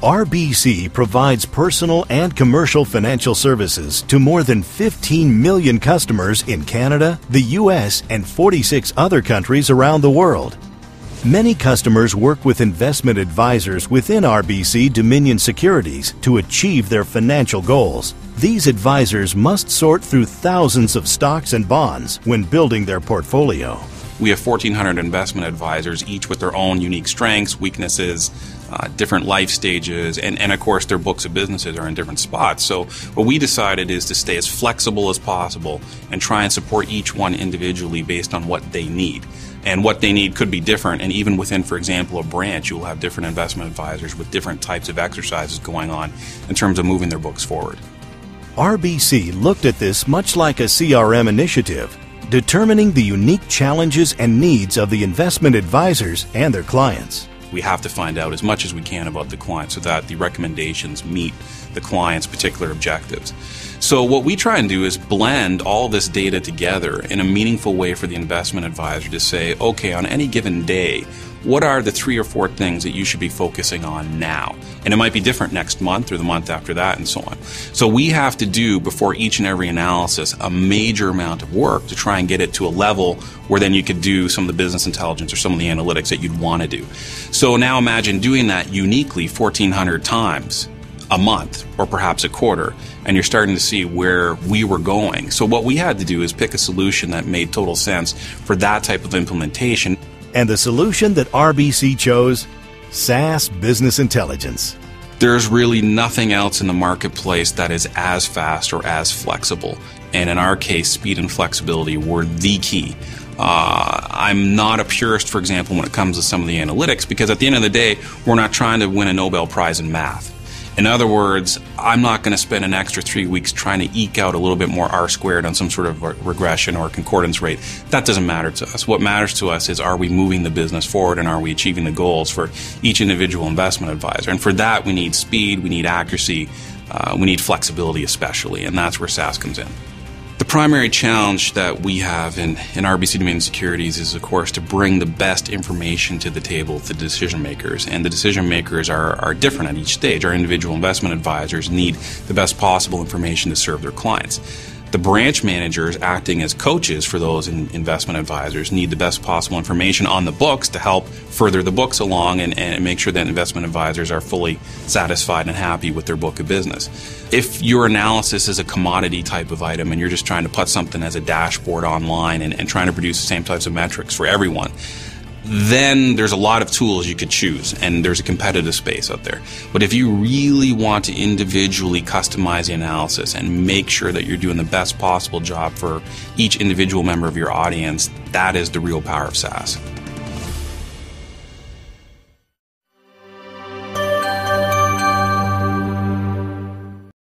RBC provides personal and commercial financial services to more than 15 million customers in Canada, the U.S., and 46 other countries around the world. Many customers work with investment advisors within RBC Dominion Securities to achieve their financial goals. These advisors must sort through thousands of stocks and bonds when building their portfolio. We have 1,400 investment advisors, each with their own unique strengths, weaknesses, different life stages, and of course their books of businesses are in different spots. So what we decided is to stay as flexible as possible and try and support each one individually based on what they need. And what they need could be different, and even within, for example, a branch, you will have different investment advisors with different types of exercises going on in terms of moving their books forward. RBC looked at this much like a CRM initiative, determining the unique challenges and needs of the investment advisors and their clients. We have to find out as much as we can about the client so that the recommendations meet the client's particular objectives. So what we try and do is blend all this data together in a meaningful way for the investment advisor to say, okay, on any given day, what are the 3 or 4 things that you should be focusing on now? And it might be different next month or the month after that and so on. So we have to do, before each and every analysis, a major amount of work to try and get it to a level where then you could do some of the business intelligence or some of the analytics that you'd want to do. So now imagine doing that uniquely 1,400 times a month or perhaps a quarter, and you're starting to see where we were going. So what we had to do is pick a solution that made total sense for that type of implementation. And the solution that RBC chose? SaaS Business Intelligence. There's really nothing else in the marketplace that is as fast or as flexible. And in our case, speed and flexibility were the key. I'm not a purist, for example, when it comes to some of the analytics, because at the end of the day, we're not trying to win a Nobel Prize in math. In other words, I'm not going to spend an extra 3 weeks trying to eke out a little bit more R squared on some sort of regression or concordance rate. That doesn't matter to us. What matters to us is, are we moving the business forward and are we achieving the goals for each individual investment advisor? And for that, we need speed, we need accuracy, we need flexibility especially, and that's where SaaS comes in. The primary challenge that we have in RBC Dominion Securities is, of course, to bring the best information to the table to decision makers. And the decision makers are different at each stage. Our individual investment advisors need the best possible information to serve their clients. The branch managers, acting as coaches for those investment advisors, need the best possible information on the books to help further the books along and make sure that investment advisors are fully satisfied and happy with their book of business. If your analysis is a commodity type of item and you're just trying to put something as a dashboard online and trying to produce the same types of metrics for everyone, then there's a lot of tools you could choose, and there's a competitive space out there. But if you really want to individually customize the analysis and make sure that you're doing the best possible job for each individual member of your audience, that is the real power of SaaS.